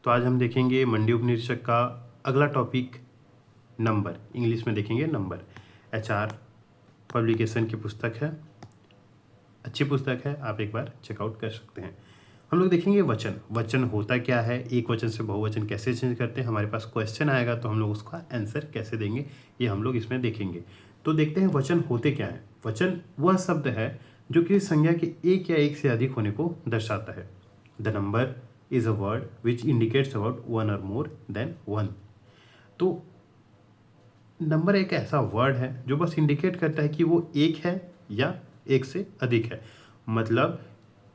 तो आज हम देखेंगे मंडी उपनिरीक्षक का अगला टॉपिक नंबर, इंग्लिश में देखेंगे नंबर। एचआर पब्लिकेशन की पुस्तक है, अच्छी पुस्तक है, आप एक बार चेकआउट कर सकते हैं। हम लोग देखेंगे वचन। वचन होता क्या है, एक वचन से बहुवचन कैसे चेंज करते हैं, हमारे पास क्वेश्चन आएगा तो हम लोग उसका आंसर कैसे देंगे, ये हम लोग इसमें देखेंगे। तो देखते हैं वचन होते क्या हैं। वचन वह शब्द है जो किसी संज्ञा के एक या एक से अधिक होने को दर्शाता है। The number is a word which indicates about one और मोर देन वन। तो नंबर एक ऐसा वर्ड है जो बस इंडिकेट करता है कि वो एक है या एक से अधिक है। मतलब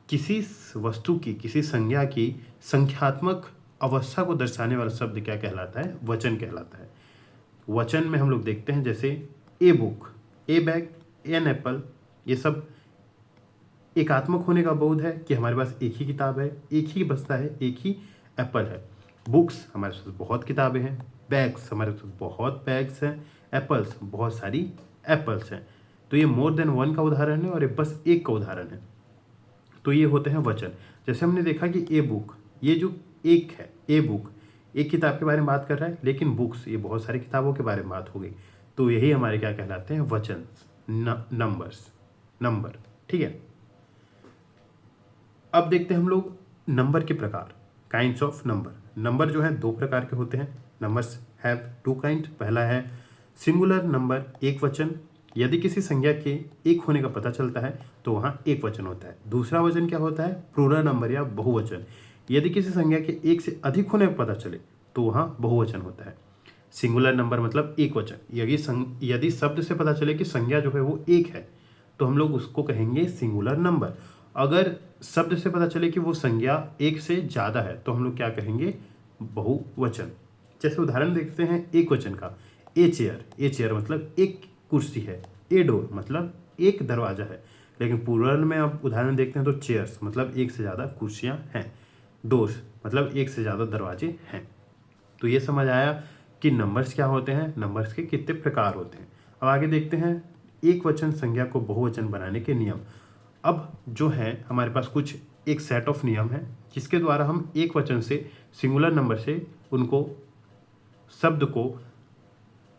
किसी वस्तु की, किसी संज्ञा की संख्यात्मक अवस्था को दर्शाने वाला शब्द क्या कहलाता है, वचन कहलाता है। वचन में हम लोग देखते हैं जैसे a book, a bag, an apple, ये सब एकात्मक होने का बोध है कि हमारे पास एक ही किताब है, एक ही बस्ता है, एक ही एप्पल है। बुक्स, हमारे पास बहुत किताबें हैं। बैग्स, हमारे पास बहुत बैग्स हैं। एप्पल्स, बहुत सारी एप्पल्स हैं। तो ये मोर देन वन का उदाहरण है और ये बस एक का उदाहरण है। तो ये होते हैं वचन। जैसे हमने देखा कि ए बुक, ये जो एक है, ए बुक एक किताब के बारे में बात कर रहा है, लेकिन बुक्स ये बहुत सारी किताबों के बारे में बात हो गई। तो यही हमारे क्या कहलाते हैं, वचन, नंबर्स, नंबर। ठीक है, अब देखते हैं हम लोग नंबर के प्रकार, काइंड्स ऑफ नंबर। नंबर जो है दो प्रकार के होते हैं। Numbers have two kind. पहला है सिंगुलर नंबर, एक वचन। यदि किसी संज्ञा के एक होने का पता चलता है तो वहाँ एक वचन होता है। दूसरा वचन क्या होता है, प्लूरल नंबर या बहुवचन। यदि किसी संज्ञा के एक से अधिक होने का पता चले तो वहाँ बहुवचन होता है। सिंगुलर नंबर मतलब एक वचन। यदि शब्द से पता चले कि संज्ञा जो है वो एक है तो हम लोग उसको कहेंगे सिंगुलर नंबर। अगर शब्द से पता चले कि वो संज्ञा एक से ज़्यादा है तो हम लोग क्या कहेंगे, बहुवचन। जैसे उदाहरण देखते हैं एक वचन का, ए चेयर। ए चेयर मतलब एक कुर्सी है। ए डोर मतलब एक दरवाजा है। लेकिन प्लूरल में अब उदाहरण देखते हैं तो चेयर्स मतलब एक से ज़्यादा कुर्सियाँ हैं। डोर्स मतलब एक से ज़्यादा दरवाजे हैं। तो ये समझ आया कि नंबर्स क्या होते हैं, नंबर्स के कितने प्रकार होते हैं। अब आगे देखते हैं एक वचन संज्ञा को बहुवचन बनाने के नियम। अब जो है हमारे पास कुछ एक सेट ऑफ नियम है जिसके द्वारा हम एक वचन से, सिंगुलर नंबर से उनको, शब्द को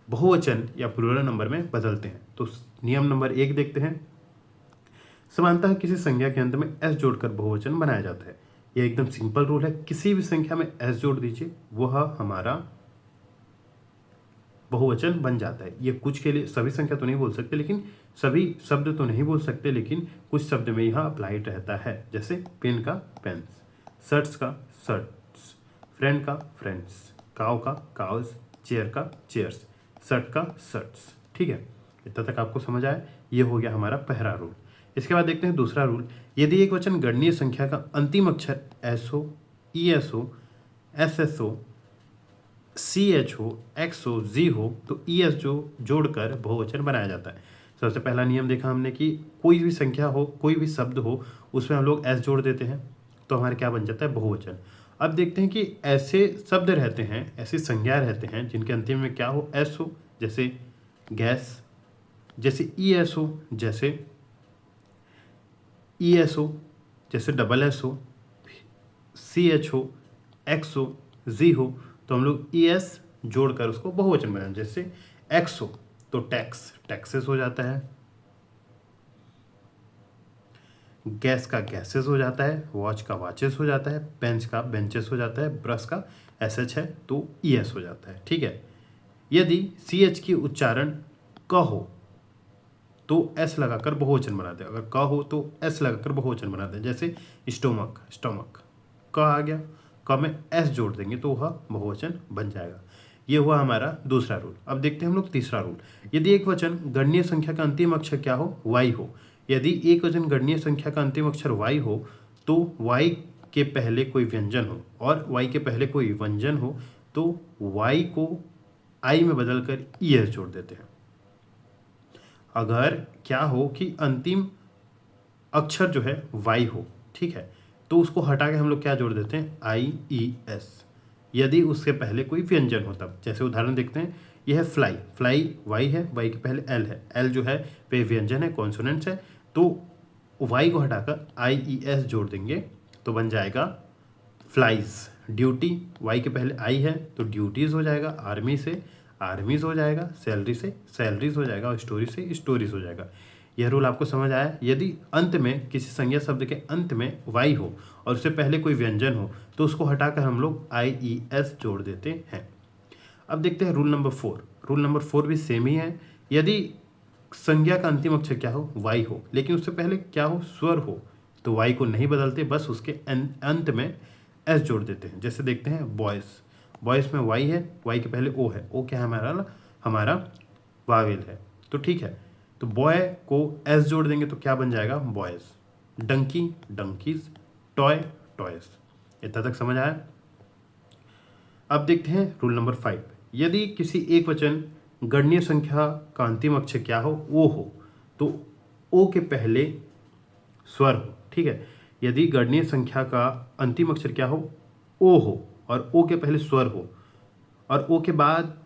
बहुवचन या प्लूरल नंबर में बदलते हैं। तो नियम नंबर 1 देखते हैं। समानतः किसी संज्ञा के अंत में एस जोड़कर बहुवचन बनाया जाता है। यह एकदम सिंपल रूल है, किसी भी संख्या में एस जोड़ दीजिए, वह हमारा बहुवचन बन जाता है। ये कुछ के लिए, सभी संख्या तो नहीं बोल सकते, लेकिन सभी शब्द तो नहीं बोल सकते, लेकिन कुछ शब्द में यह अप्लाइड रहता है। जैसे पेन का पेन्स, शर्ट्स का शर्ट्स, फ्रेंड का फ्रेंड्स, काव का काउज, चेयर का चेयर्स, शर्ट का शर्ट्स। ठीक है, इतना तक आपको समझ आया। ये हो गया हमारा पहला रूल। इसके बाद देखते हैं दूसरा रूल। यदि एक वचन गणनीय संख्या का अंतिम अक्षर एस हो, ई एस हो, एस एस हो, सी एच हो, एक्स हो, जी हो तो ई एस जो जोड़कर बहुवचन बनाया जाता है। सबसे पहला नियम देखा हमने कि कोई भी संख्या हो, कोई भी शब्द हो, उसमें हम लोग एस जोड़ देते हैं तो हमारे क्या बन जाता है, बहुवचन। अब देखते हैं कि ऐसे शब्द रहते हैं, ऐसी संज्ञा रहते हैं जिनके अंतिम में क्या हो, एस हो, जैसे गैस, जैसे ई एस हो, जैसे ई एस हो, जैसे डबल एस हो, सी एच हो, एक्स हो, जी हो तो हम लोग ई एस जोड़कर उसको बहुवचन बनाएं। जैसे एक्स हो तो टैक्स, टैक्सेस हो जाता है। गैस का गैसेस हो जाता है, वॉच का वॉचेस हो जाता है, बेंच का बेंचेस हो जाता है, ब्रश का एस एच है तो ई एस हो जाता है। ठीक है, यदि सी एच की उच्चारण क हो तो एस लगाकर बहुवचन बनाते हैं। अगर क हो तो एस लगाकर बहुवचन बनाते हैं। जैसे स्टोमक, स्टोमक क आ गया, क में एस जोड़ देंगे तो वह बहुवचन बन जाएगा। ये हुआ हमारा दूसरा रूल। अब देखते हैं हम लोग तीसरा रूल। यदि एक वचन गणनीय संख्या का अंतिम अक्षर क्या हो, वाई हो। यदि एक वचन गणनीय संख्या का अंतिम अक्षर वाई हो तो वाई के पहले कोई व्यंजन हो और वाई के पहले कोई व्यंजन हो तो वाई को आई में बदलकर ई एस जोड़ देते हैं। अगर क्या हो कि अंतिम अक्षर जो है वाई हो, ठीक है, तो उसको हटा के हम लोग क्या जोड़ देते हैं, आई ई एस। यदि उसके पहले कोई व्यंजन हो तब। जैसे उदाहरण देखते हैं, यह है फ्लाई, फ्लाई वाई है, वाई के पहले एल है, एल जो है वे व्यंजन है, कॉन्सोनेंट्स है, तो वाई को हटाकर आई ई एस जोड़ देंगे तो बन जाएगा फ्लाइज, ड्यूटी, वाई के पहले आई है तो ड्यूटीज़ हो जाएगा, आर्मी से आर्मीज़ हो जाएगा, सैलरी से सैलरीज हो जाएगा और स्टोरी से स्टोरीज हो जाएगा। यह रूल आपको समझ आया। यदि अंत में किसी संज्ञा शब्द के अंत में वाई हो और उससे पहले कोई व्यंजन हो तो उसको हटाकर हम लोग IES जोड़ देते हैं। अब देखते हैं रूल नंबर 4। रूल नंबर 4 भी सेम ही है। यदि संज्ञा का अंतिम अक्षर क्या हो, वाई हो, लेकिन उससे पहले क्या हो, स्वर हो, तो वाई को नहीं बदलते, बस उसके अंत में एस जोड़ देते हैं। जैसे देखते हैं बॉयस, बॉयस में वाई है, वाई के पहले ओ है, ओ क्या है हमारा वावेल है, तो ठीक है, तो बॉय को एस जोड़ देंगे तो क्या बन जाएगा, boys. Donkey donkeys, toy toys. इतना तक समझ आया। अब देखते हैं रूल नंबर 5। यदि किसी एक वचन गणनीय संख्या का अंतिम अक्षर क्या हो, ओ हो, तो ओ के पहले स्वर हो, ठीक है। यदि गणनीय संख्या का अंतिम अक्षर क्या हो, ओ हो, और ओ के पहले स्वर हो, और ओ के बाद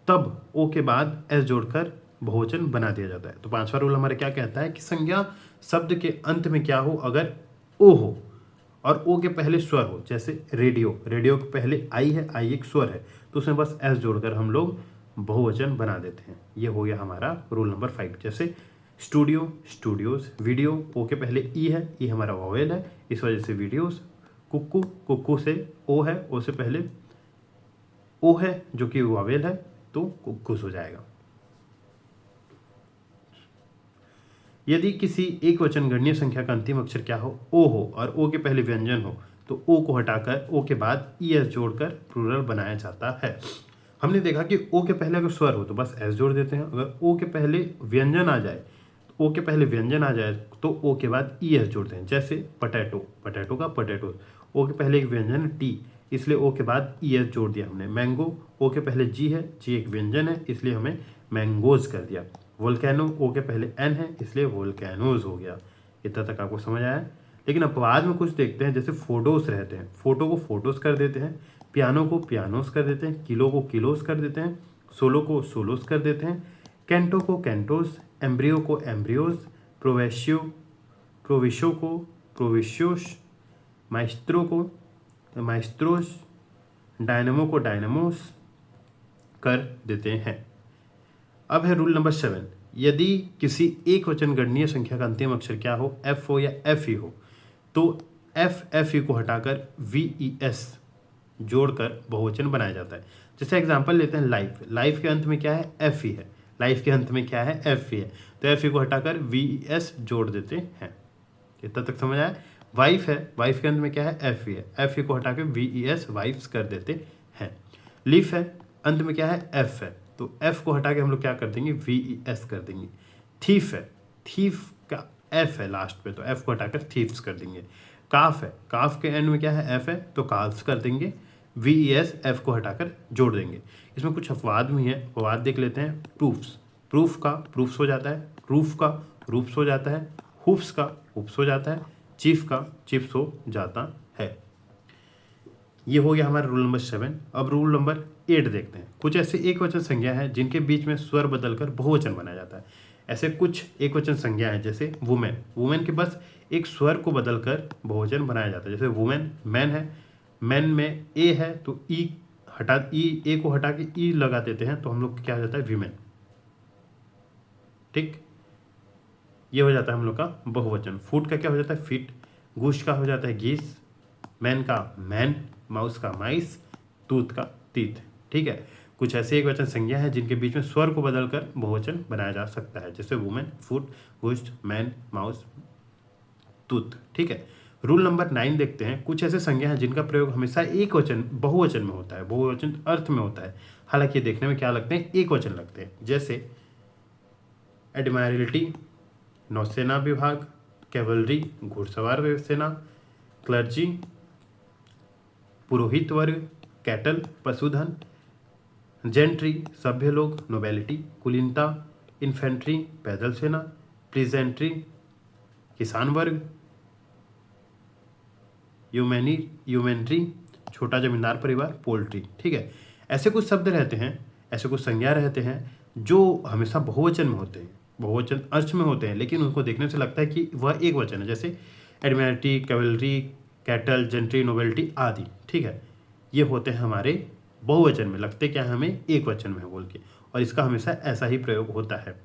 तब ओ के बाद एस जोड़कर बहुवचन बना दिया जाता है। तो 5वां रूल हमारा क्या कहता है कि संज्ञा शब्द के अंत में क्या हो, अगर ओ हो और ओ के पहले स्वर हो, जैसे रेडियो, रेडियो के पहले आई है, आई एक स्वर है, तो उसमें बस एस जोड़कर हम लोग बहुवचन बना देते हैं। ये हो गया हमारा रूल नंबर 5। जैसे स्टूडियो स्टूडियोज, वीडियो ओ के पहले ई है, ई हमारा वॉवेल है, इस वजह से वीडियोज। कुक्कू, कुक्कू से ओ है, ओ से पहले ओ है जो कि वॉवेल है, तो कुक्कुस हो जाएगा। यदि किसी एक वचन गणनीय संख्या का अंतिम अक्षर क्या हो, ओ हो, और ओ के पहले व्यंजन हो, तो ओ को हटाकर ओ के बाद ES जोड़कर प्लूरल बनाया जाता है। हमने देखा कि ओ के पहले अगर स्वर हो तो बस एस जोड़ देते हैं, अगर ओ के पहले व्यंजन आ जाए, ओ के पहले व्यंजन आ जाए तो ओ के बाद ES जोड़ते हैं। जैसे पटैटो, पटैटो का पटैटो, ओ के पहले एक व्यंजन टी, इसलिए ओ के बाद ES जोड़ दिया हमने। मैंगो, ओ के पहले जी है, जी एक व्यंजन है, इसलिए हमें मैंगोज कर दिया। वोल्केनो, ओ के पहले एन है, इसलिए वोल्केनोज हो गया। इतना तक आपको समझ आया। लेकिन अपवाद में कुछ देखते हैं, जैसे फोटोस रहते हैं, फोटो को फोटोस कर देते हैं, पियानो को पियानोस कर देते हैं, किलो को किलोस कर देते हैं, सोलो को सोलोस कर देते हैं, कैंटो को कैंटोस, एम्ब्रियो को एम्ब्रियोस, प्रोविशो को प्रोविशियोस, माइस्ट्रो को माइस्ट्रोस, डायनमो को डायनमोस कर देते हैं। अब है रूल नंबर 7। यदि किसी एक वचन गणनीय संख्या का अंतिम अक्षर क्या हो, एफ हो या एफ ई हो, तो एफ ई को हटाकर VES जोड़कर बहुवचन बनाया जाता है। जैसे एग्जांपल लेते हैं लाइफ, लाइफ के अंत में क्या है, एफ ई है, लाइफ के अंत में क्या है, एफ ई है, तो एफ ई को हटाकर VES जोड़ देते हैं। इतना तक समझ आया। वाइफ है, वाइफ के अंत में क्या है, एफ ई है, एफ ई को हटाकर VES वाइफ्स कर देते हैं। लीफ है, अंत में क्या है, एफ है, तो एफ को हटा के हम लोग क्या कर देंगे, VES कर देंगे। थीफ है, थीफ का एफ है लास्ट पे, तो एफ को हटाकर थीफ्स कर देंगे। काफ है, काफ के एंड में क्या है, एफ है, तो काल्स कर देंगे। VES एफ को हटाकर जोड़ देंगे। इसमें कुछ अपवाद भी हैं, अपवाद देख लेते हैं। प्रूफ्स, प्रूफ का प्रूफ्स हो जाता है, रूफ का रूफ्स हो जाता है, हुफ्स का हुफ्स हो जाता है, चीफ का चिप्स हो जाता है। ये हो गया हमारा रूल नंबर 7। अब रूल नंबर 8 देखते हैं। कुछ ऐसे एक वचन संज्ञा हैं जिनके बीच में स्वर बदलकर बहुवचन बनाया जाता है। ऐसे कुछ एक वचन संज्ञा हैं, जैसे वुमेन, वुमेन के बस एक स्वर को बदलकर बहुवचन बनाया जाता है। जैसे वुमेन, मैन है, मैन में ए है तो ई हटा, ई ए को हटा के ई लगा देते हैं, तो हम लोग क्या हो जाता है, वीमेन। ठीक, ये हो जाता है हम लोग का बहुवचन। फूड का क्या हो जाता है, फिट, गूश का हो जाता है गीस, मैन का मैन, माउस का माइस, तूत का तीत। ठीक है, कुछ ऐसे एक वचन संज्ञा है जिनके बीच में स्वर को बदलकर बहुवचन बनाया जा सकता है, जैसे वुमेन, फूड, गुस्ट, मैन, माउस, तूत। ठीक है, रूल नंबर 9 देखते हैं। कुछ ऐसे संज्ञा हैं जिनका प्रयोग हमेशा एक वचन बहुवचन में होता है, बहुवचन अर्थ में होता है, हालांकि देखने में क्या लगते हैं, एक वचन लगते हैं। जैसे एडमायरलिटी, नौसेना विभाग, कैवलरी, घुड़सवार सेना, क्लर्जी, पुरोहित वर्ग, कैटल, पशुधन, जेंट्री, सभ्य लोग, नोबेलिटी, कुलीनता, इन्फेंट्री, पैदल सेना, प्लीजेंट्री, किसान वर्ग, ह्यूमैनिटी, छोटा जमींदार परिवार, पोल्ट्री। ठीक है, ऐसे कुछ शब्द रहते हैं, ऐसे कुछ संज्ञा रहते हैं जो हमेशा बहुवचन में होते हैं, बहुवचन अर्थ में होते हैं, लेकिन उनको देखने से लगता है कि वह एक वचन है, जैसे Admiralty, cavalry, cattle, gentry, nobility आदि। ठीक है, ये होते हैं हमारे बहुवचन में, लगते क्या है हमें एक वचन में बोल के, और इसका हमेशा ऐसा ही प्रयोग होता है।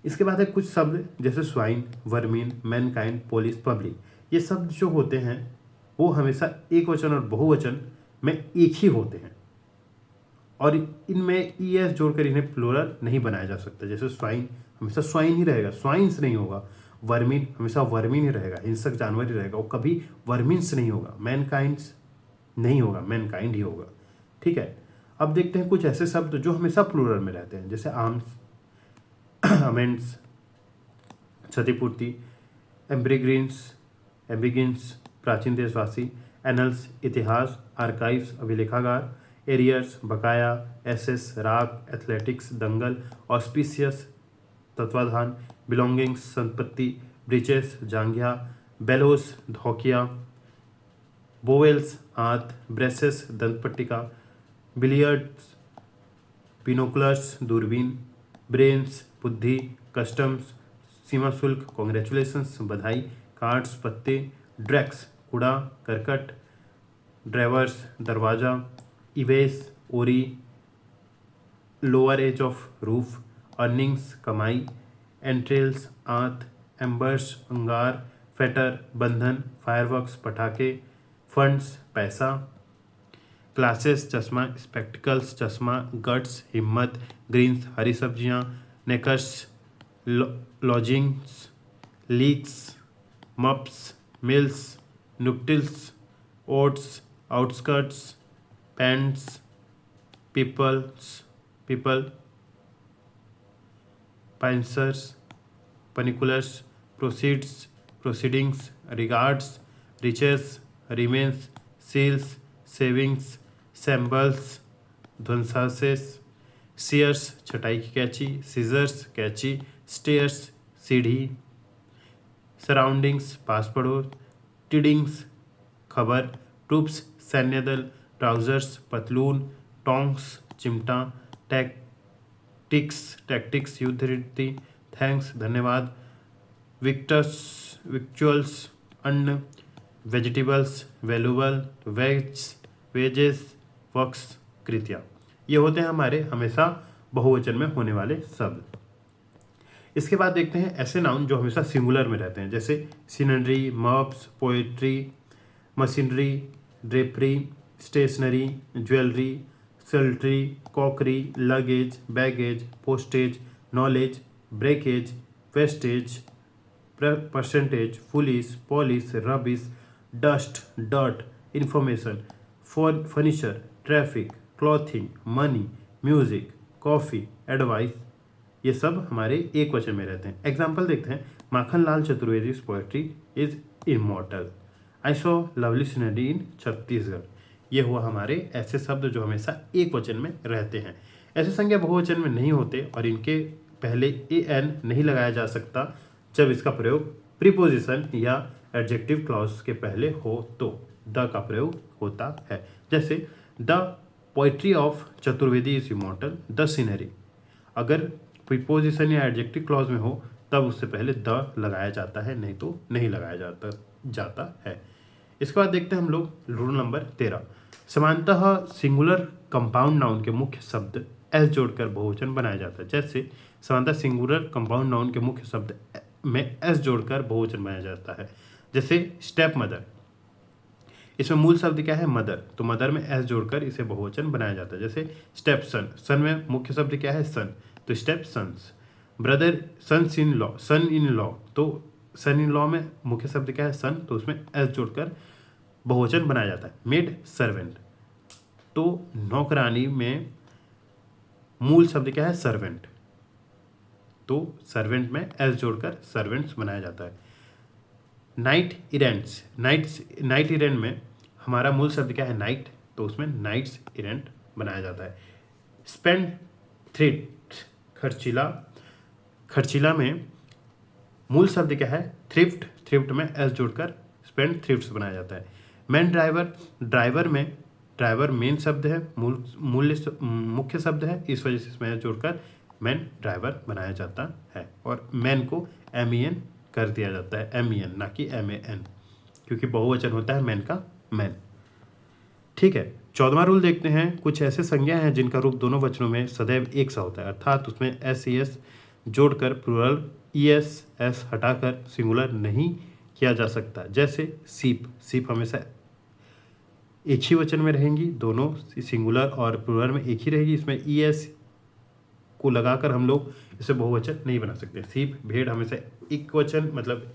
इसके बाद है कुछ शब्द जैसे स्वाइन, वर्मीन, मैनकाइंड, पोलिस, पब्लिक। ये शब्द जो होते हैं वो हमेशा एक वचन और बहुवचन में एक ही होते हैं, और इनमें ईएस जोड़कर इन्हें प्लूरल नहीं बनाया जा सकता। जैसे स्वाइन हमेशा स्वाइन ही रहेगा, स्वाइन्स नहीं होगा। वर्मीन हमेशा वर्मीन ही रहेगा, हिंसक जानवर ही रहेगा, वो कभी वर्मीन्स नहीं होगा। मैनकाइंड्स नहीं होगा, मैनकाइंड ही होगा। ठीक है, अब देखते हैं कुछ ऐसे शब्द जो हमेशा प्लूरल में रहते हैं, जैसे आर्म्स, अमेंड्स, क्षतिपूर्ति, एम्बिगिन्स प्राचीन देशवासी, एनल्स इतिहास, आर्काइव्स अभिलेखागार, एरियर्स बकाया, एसएस राग, एथलेटिक्स दंगल, ऑस्पिशियस तत्वाधान, बिलोंगिंग्स संपत्ति, ब्रिचेस जांघिया, बेलोस धौकिया, बोवेल्स आंत, ब्रेसेस दंतपट्टिका, बिलियर्ड्स पिनोकुलर्स दूरबीन, ब्रेन्स बुद्धि, कस्टम्स सीमा शुल्क, कॉन्ग्रेचुलेशंस बधाई, कार्ड्स पत्ते, ड्रैक्स कूड़ा करकट, ड्राइवर्स दरवाज़ा, इवेस ओरी, lower edge of roof, earnings कमाई, एंट्रेल्स आंत, एम्बर्स अंगार, फेटर बंधन, फायरवर्क्स पटाखे, फंड्स पैसा, क्लासेस चश्मा, स्पेक्टिकल्स चश्मा, गट्स हिम्मत, ग्रीन्स हरी सब्जियां, knickers lodgings, links mumps, mills, nuptials, oats, outskirts, pants, people, pincers, particulars, proceeds, proceedings, regards, riches, remains, seals, savings, shambles, ध्वंसासेस, सीयर्स छटाई की कैंची, सीजर्स कैंची, स्टेयर्स सीढ़ी, सराउंडिंग्स पास पड़ोस, टिडिंग्स खबर, ट्रूप्स सैन्य दल, ट्राउजर्स पतलून, टोंग्स चिमटा, टैक्टिक्स युद्ध रीति, थैंक्स धन्यवाद, विक्चुअल्स अन्न, वेजिटेबल्स वैल्यूबल, वेजेस वर्क्स कृतियाँ। ये होते हैं हमारे हमेशा बहुवचन में होने वाले शब्द। इसके बाद देखते हैं ऐसे नाउन जो हमेशा सिंगुलर में रहते हैं, जैसे scenery, mumps, poetry, machinery, drapery, stationery, jewellery, sultry, cookery, luggage, baggage, postage, knowledge, breakage, wastage, percentage, police, polish, rubbish, dust, dirt, information, furniture, traffic, clothing, money, music, coffee, advice. ये सब हमारे एक वचन में रहते हैं। एग्जाम्पल देखते हैं, Makhanlal Chaturvedi's poetry is immortal, I saw lovely scenery in Chhattisgarh. ये हुआ हमारे ऐसे शब्द जो हमेशा एक वचन में रहते हैं। ऐसे संज्ञा बहुवचन में नहीं होते और इनके पहले an नहीं लगाया जा सकता जब इसका प्रयोग प्रीपोजिशन या एडजेक्टिव क्लॉज के पहले हो तो द का प्रयोग होता है। जैसे the poetry of Chaturvedi is immortal, the scenery. अगर प्रीपोजिशन या एडजेक्टिव क्लॉज में हो तब उससे पहले द लगाया जाता है, नहीं तो नहीं लगाया जाता है। इसके बाद देखते हैं हम लोग रूल नंबर 13। समानतः सिंगुलर कंपाउंड नाउन के मुख्य शब्द एस जोड़कर बहुवचन बनाया जाता है। जैसे समानतः सिंगुलर कंपाउंड नाउन के मुख्य शब्द में एस जोड़कर बहुवचन बनाया जाता है। जैसे स्टेप मदर, इसमें मूल शब्द क्या है मदर, तो मदर में एस जोड़कर इसे बहुवचन बनाया जाता है। जैसे स्टेप सन, सन में मुख्य शब्द क्या है सन, तो step sons. Brother sons in law, son in law, तो सन इन लॉ में मुख्य शब्द क्या है सन, तो उसमें एस जोड़कर बहुवचन बनाया जाता है। मेड सर्वेंट, तो नौकरानी में मूल शब्द क्या है सर्वेंट, तो सर्वेंट में एस जोड़कर सर्वेंट्स बनाया जाता है। नाइट इरेंट्स, नाइट इरेंट में हमारा मूल शब्द क्या है नाइट, तो उसमें नाइट्स इरेंट बनाया जाता है। स्पेंड थ्रिफ्ट, खर्चीला में मूल शब्द क्या है थ्रिफ्ट, थ्रिफ्ट में एस जोड़कर स्पेंड थ्रिफ्ट्स बनाया जाता है। मैन ड्राइवर, ड्राइवर में ड्राइवर मेन शब्द है, मुख्य शब्द है, इस वजह से इसमें एस जोड़कर मैन ड्राइवर बनाया जाता है। और मैन को MEN कर दिया जाता है, MEN ना कि MAN, क्योंकि बहुवचन होता है मैन का मैन। ठीक है, 14वां रूल देखते हैं। कुछ ऐसे संज्ञा हैं जिनका रूप दोनों वचनों में सदैव एक सा होता है, अर्थात उसमें एस ई एस जोड़कर प्लूरल ई एस एस हटाकर सिंगुलर नहीं किया जा सकता। जैसे सीप, सीप हमेशा एक ही वचन में रहेंगी, दोनों सिंगुलर और प्लूरल में एक ही रहेगी। इसमें ई एस को लगाकर हम लोग इसे बहुवचन नहीं बना सकते। सीप, भेड़ हमेशा एक वचन, मतलब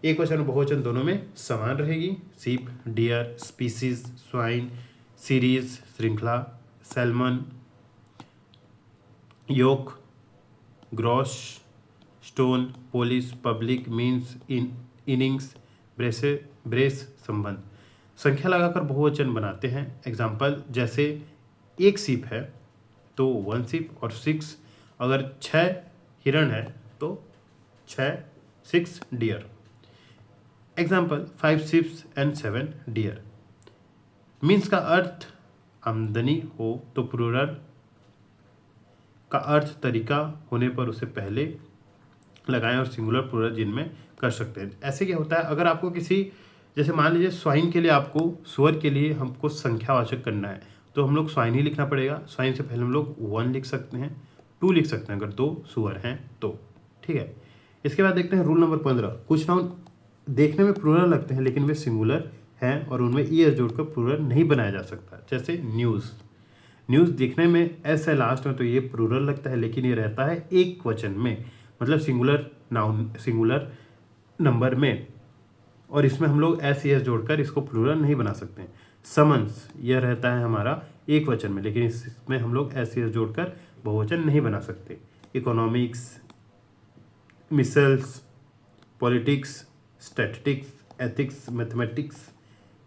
एक वचन और बहुवचन दोनों में समान रहेगी। Sheep, deer, species, swine, series श्रृंखला, salmon, yoke, gross, stone, police, public, means, innings, brace संबंध। संख्या लगाकर बहुवचन बनाते हैं। एग्जाम्पल, जैसे एक सीप है तो 1 सीप, और 6 अगर 6 हिरण है तो 6 deer. Example, 5 sheeps and 7 deer. Means का अर्थ आमदनी हो तो प्लूरल का अर्थ तरीका होने पर उसे पहले लगाएं और सिंगुलर प्लूरल जिनमें कर सकते हैं। ऐसे क्या होता है, अगर आपको किसी, जैसे मान लीजिए स्वाइन के लिए, आपको सुअर के लिए हमको संख्यावाचक करना है तो हम लोग स्वाइन ही लिखना पड़ेगा। स्वाइन से पहले हम लोग 1 लिख सकते हैं, 2 लिख सकते हैं अगर 2 सुअर हैं तो, ठीक है। इसके बाद देखते हैं रूल नंबर 15। कुछ नाउन देखने में प्लूरल लगते हैं लेकिन वे सिंगुलर हैं और उनमें ई एस जोड़कर प्लूरल नहीं बनाया जा सकता। जैसे न्यूज़, न्यूज़ दिखने में एस है लास्ट में तो ये प्लूरल लगता है लेकिन ये रहता है एक वचन में, मतलब सिंगुलर नाउन, सिंगुलर नंबर में, और इसमें हम लोग एस ई एस जोड़कर इसको प्लूरल नहीं बना सकते हैं। समन्स, यह रहता है हमारा एक वचन में लेकिन इसमें हम लोग एस ई एस जोड़कर बहुवचन नहीं बना सकते। Economics, micelles, politics, statistics, ethics, mathematics,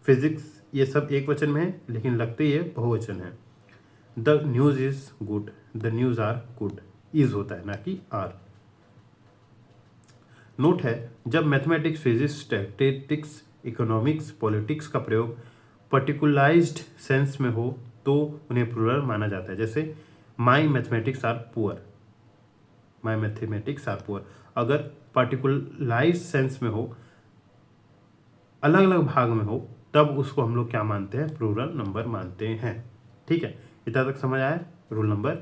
physics, ये सब एक वचन में है लेकिन लगते ये बहुवचन है। The news is good, the news are good, is होता है ना कि आर। नोट है, जब mathematics, physics, statistics, economics, politics का प्रयोग पर्टिकुलराइज्ड सेंस में हो तो उन्हें प्लूरल माना जाता है। जैसे my mathematics are poor, my mathematics are poor. अगर पर्टिकुलराइज्ड सेंस में हो, अलग अलग भाग में हो, तब उसको हम लोग क्या मानते हैं, प्लूरल नंबर मानते हैं। ठीक है, इतना तक समझ आया। रूल नंबर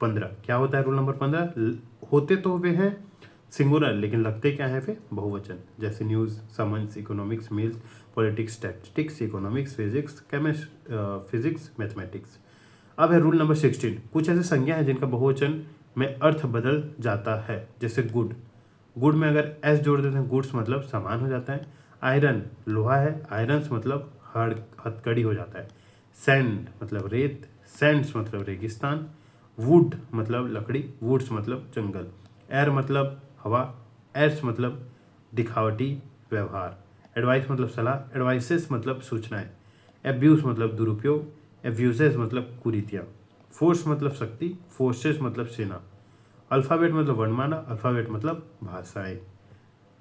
15 क्या होता है? रूल नंबर 15, होते तो वे हैं सिंगुलर लेकिन लगते क्या है फिर बहुवचन। जैसे news, summons, economics, meals, politics, statistics, economics, physics, physics, mathematics. अब है रूल नंबर 16। कुछ ऐसे संज्ञा हैं जिनका बहुवचन में अर्थ बदल जाता है। जैसे गुड, गुड में अगर एस जोड़ देते हैं, गुड्स मतलब सामान हो जाता है। आयरन, लोहा है, आयरन्स मतलब हथकड़ी हो जाता है। सैंड मतलब रेत, सैंड्स मतलब रेगिस्तान। वुड मतलब लकड़ी, वुड्स मतलब जंगल। एयर मतलब हवा, एड्स मतलब दिखावटी व्यवहार। एडवाइस मतलब सलाह, एडवाइसेस मतलब सूचनाएं। एब्यूज मतलब दुरुपयोग, एब्यूजेस मतलब कुरीतियाँ। फोर्स मतलब शक्ति, फोर्सेस मतलब सेना। अल्फ़ाबेट मतलब वर्णमाला, अल्फ़ाबेट मतलब भाषाएं।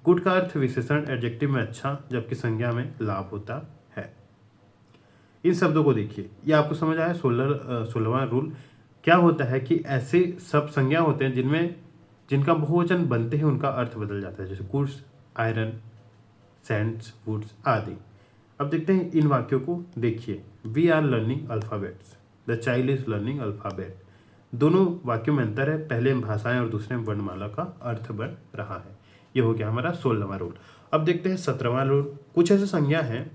गुड का अर्थ विशेषण एडजेक्टिव में अच्छा, जबकि संज्ञा में लाभ होता है। इन शब्दों को देखिए, ये आपको समझ आया। 16वां रूल क्या होता है कि ऐसे सब संज्ञा होते हैं जिनका बहुवचन बनते हैं उनका अर्थ बदल जाता है। जैसे गुड्स, आयरन, सैंड्स, वुड्स आदि। अब देखते हैं इन वाक्यों को। देखिए, we are learning alphabets, the child is learning alphabet. दोनों वाक्यों में अंतर है, पहले में भाषाएं और दूसरे में वर्णमाला का अर्थ बन रहा है। ये हो गया हमारा 16वां रूल। अब देखते हैं 17वां रूल। कुछ ऐसे संज्ञा हैं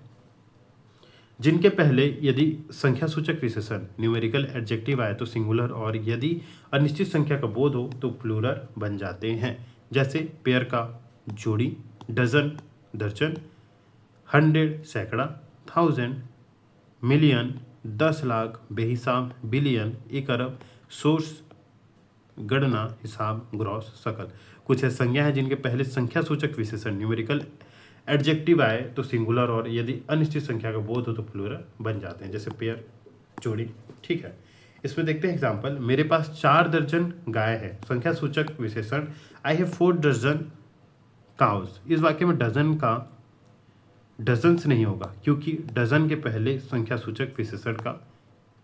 जिनके पहले यदि संख्या सूचक विशेषण न्यूमेरिकल एडजेक्टिव आए तो सिंगुलर, और यदि अनिश्चित संख्या का बोध हो तो प्लूरल बन जाते हैं। जैसे पेयर का जोड़ी, डजन दर्जन, 100 सैकड़ा, 1000 मिलियन, 10 लाख बेहिसाब, बिलियन 1 अरब, सोर्स गणना, हिसाब, ग्रॉस, सकल। कुछ ऐसी संज्ञा है जिनके पहले संख्या सूचक विशेषण न्यूमेरिकल एडजेक्टिव आए तो सिंगुलर, और यदि अनिश्चित संख्या का बोध हो तो प्लूरल बन जाते हैं। जैसे पेयर, जोड़ी। ठीक है, इसमें देखते हैं एग्जाम्पल। मेरे पास 4 दर्जन गाय है, संख्या सूचक विशेषण। I have 4 dozen cows. इस वाक्य में डजन का डजन्स नहीं होगा क्योंकि डजन के पहले संख्या सूचक विशेषण का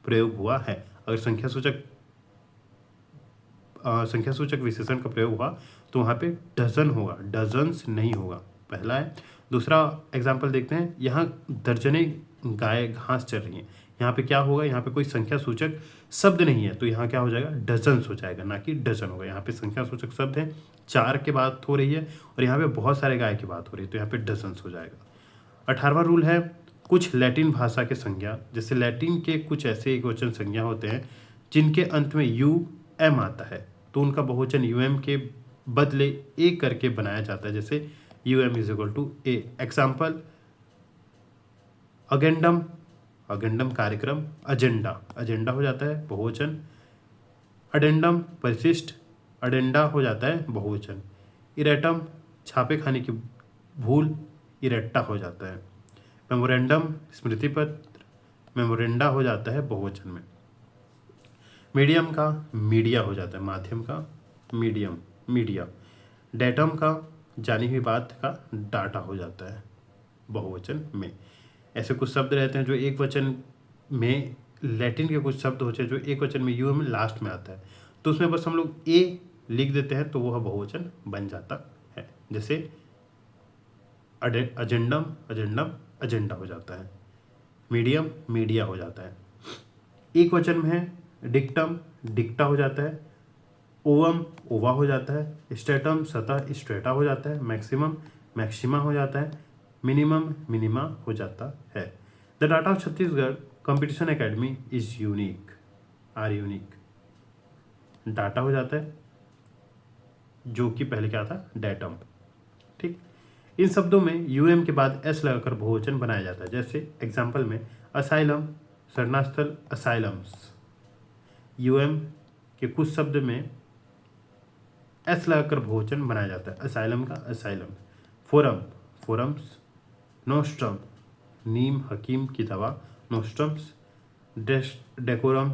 प्रयोग हुआ है। अगर संख्या सूचक विशेषण का प्रयोग हुआ तो वहाँ पे डजन होगा, डजन्स नहीं होगा। पहला है। दूसरा एग्जाम्पल देखते हैं। यहाँ दर्जने गाय घास चर रही हैं। यहाँ पे क्या होगा, यहाँ पे कोई संख्या सूचक शब्द नहीं है, तो यहाँ क्या हो जाएगा, डजन्स हो जाएगा, ना कि डजन होगा। यहाँ पे संख्या सूचक शब्द है, 4 की बात हो रही है और यहाँ पे बहुत सारे गाय की बात हो रही है, तो यहाँ पे डजन्स हो जाएगा। 18वां रूल है, कुछ लैटिन भाषा के संज्ञा, जैसे लैटिन के कुछ ऐसे एकवचन संज्ञा होते हैं जिनके अंत में यू एम आता है, तो उनका बहुवचन यू एम के बदले ए करके बनाया जाता है, जैसे U M is equal to A. Example, agendum, agendum कार्यक्रम, अजेंडा, अजेंडा हो जाता है बहुवचन। अडेंडम परिशिष्ट, अडेंडा हो जाता है बहुवचन। इरेटम छापे खाने की भूल, इरेट्टा हो जाता है। मेमोरेंडम स्मृति पत्र, मेमोरेंडा हो जाता है बहुवचन में। मीडियम का मीडिया हो जाता है, माध्यम का मीडियम, मीडिया। डेटम का जानी हुई बात का डाटा हो जाता है बहुवचन में। ऐसे कुछ शब्द रहते हैं जो एक वचन में, लैटिन के कुछ शब्द होते हैं जो एक वचन में यू में लास्ट में आता है, तो उसमें बस हम लोग ए लिख देते हैं तो वह बहुवचन बन जाता है। जैसे अजेंडम, अजेंडम अजेंडा हो जाता है। मीडियम मीडिया हो जाता है। एक वचन में है डिक्टम, डिक्टा हो जाता है। ओवम ओवा हो जाता है। स्ट्रेटम सतह, स्ट्रेटा हो जाता है। मैक्सिमम मैक्सिमा हो जाता है। मिनिमम मिनिमा हो जाता है। The data of Chhattisgarh competition academy is unique, are unique, data हो जाता है जो कि पहले क्या था, डेटम। ठीक, इन शब्दों में यूएम के बाद एस लगाकर बहुवचन बनाया जाता है। जैसे एग्जाम्पल में असाइलम, शरणास्थल, असाइलम्स। यूएम के कुछ शब्द में एस लगाकर बहुवचन बनाया जाता है। असाइलम का असाइलम। Forum, forums. नोस्ट्रम, नीम हकीम की दवा, nostrums. Decorum,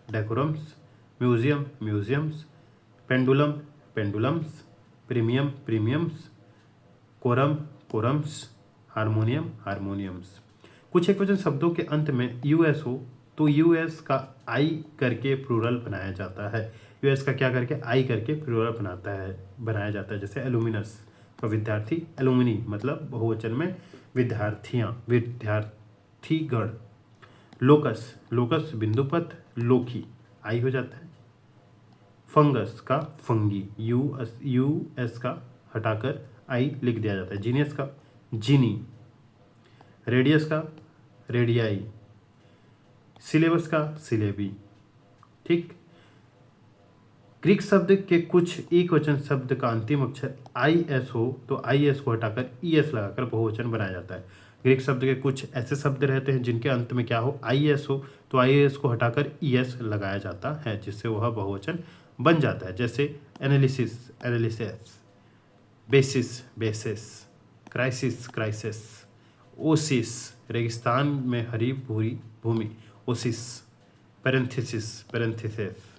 decorums. Museum, museums. Pendulum, pendulums. Premium, premiums. Quorum, quorums. Harmonium, harmoniums. कुछ एकवचन शब्दों के अंत में यूएस हो तो यूएस का आई करके प्लूरल बनाया जाता है। यूएस का क्या करके, आई करके प्लूरल बनाया जाता है। जैसे एलुमिनस का विद्यार्थी, एलुमिनी मतलब बहुवचन में विद्यार्थियाँ, विद्यार्थीगण। लोकस, लोकस बिंदुपत, लोकी आई हो जाता है। फंगस का फंगी, यू एस का हटाकर आई लिख दिया जाता है। जीनियस का जीनी। रेडियस का रेडियाई। सिलेबस का सिलेबी। ठीक, ग्रीक शब्द के कुछ एक वचन शब्द का अंतिम अक्षर आई एस हो तो आई एस को हटाकर ई एस लगाकर बहुवचन बनाया जाता है। ग्रीक शब्द के कुछ ऐसे शब्द रहते हैं जिनके अंत में क्या हो, आई एस हो तो आई एस को हटाकर ई एस लगाया जाता है, जिससे वह बहुवचन बन जाता है। जैसे analysis, analysis. Basis, basis. Crisis, crisis. Oasis, रेगिस्तान में हरी भूरी भूमि, oasis. Parenthesis, parenthesis.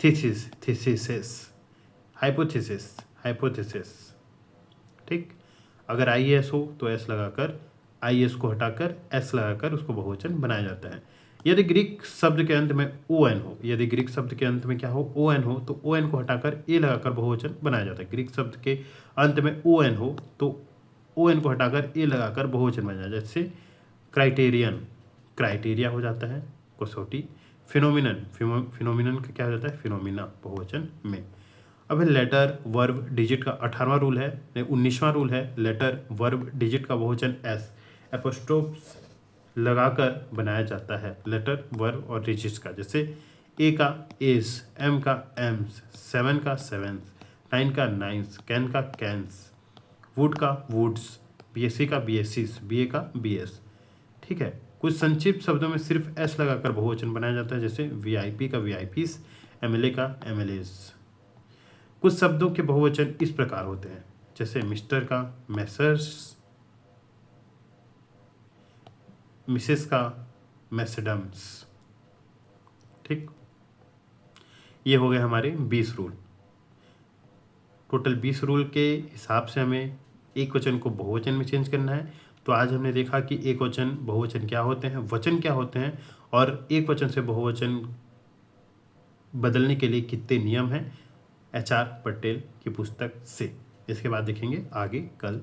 Thesis, thesis. Hypothesis, hypothesis. ठीक, अगर आई एस हो तो एस लगाकर, आई एस को हटाकर एस लगाकर उसको बहुवचन बनाया जाता है। यदि ग्रीक शब्द के अंत में ओ एन हो, यदि ग्रीक शब्द के अंत में क्या हो, ओ एन हो तो ओ एन को हटाकर ए लगाकर बहुवचन बनाया जाता है। ग्रीक शब्द के अंत में ओ एन हो तो ओ एन को हटाकर ए लगाकर बहुवचन बनाया जाता है। जैसे क्राइटेरियन, क्राइटेरिया हो जाता है कसौटी। फिनोमिनन, फिनोमिनन का क्या हो जाता है, फिनोमिना बहुवचन में। अब है लेटर वर्ब डिजिट का 18वां रूल है, 19वां रूल है। लेटर वर्ब डिजिट का बहुवचन एस एपोस्ट्रोफ्स लगाकर बनाया जाता है। लेटर वर्ब और डिजिट का, जैसे ए का एस, एम का एम्स, 7 का सेवेंस, 9 का नाइन्स, कैन का कैंस, वुड का वुड्स, बीएससी का बीएससीस, बीए का बीएस। ठीक है, कुछ संक्षिप्त शब्दों में सिर्फ एस लगाकर बहुवचन बनाया जाता है। जैसे वीआईपी का वीआईपीस, एमएलए का एमएलएस। कुछ शब्दों के बहुवचन इस प्रकार होते हैं, जैसे मिस्टर का मैसर्स, मिसेस का मैसेडम्स। ठीक, ये हो गए हमारे 20 रूल। टोटल 20 रूल के हिसाब से हमें एक वचन को बहुवचन में चेंज करना है। तो आज हमने देखा कि एक वचन बहुवचन क्या होते हैं, वचन क्या होते हैं, और एक वचन से बहुवचन बदलने के लिए कितने नियम हैं, HR पटेल की पुस्तक से। इसके बाद देखेंगे आगे कल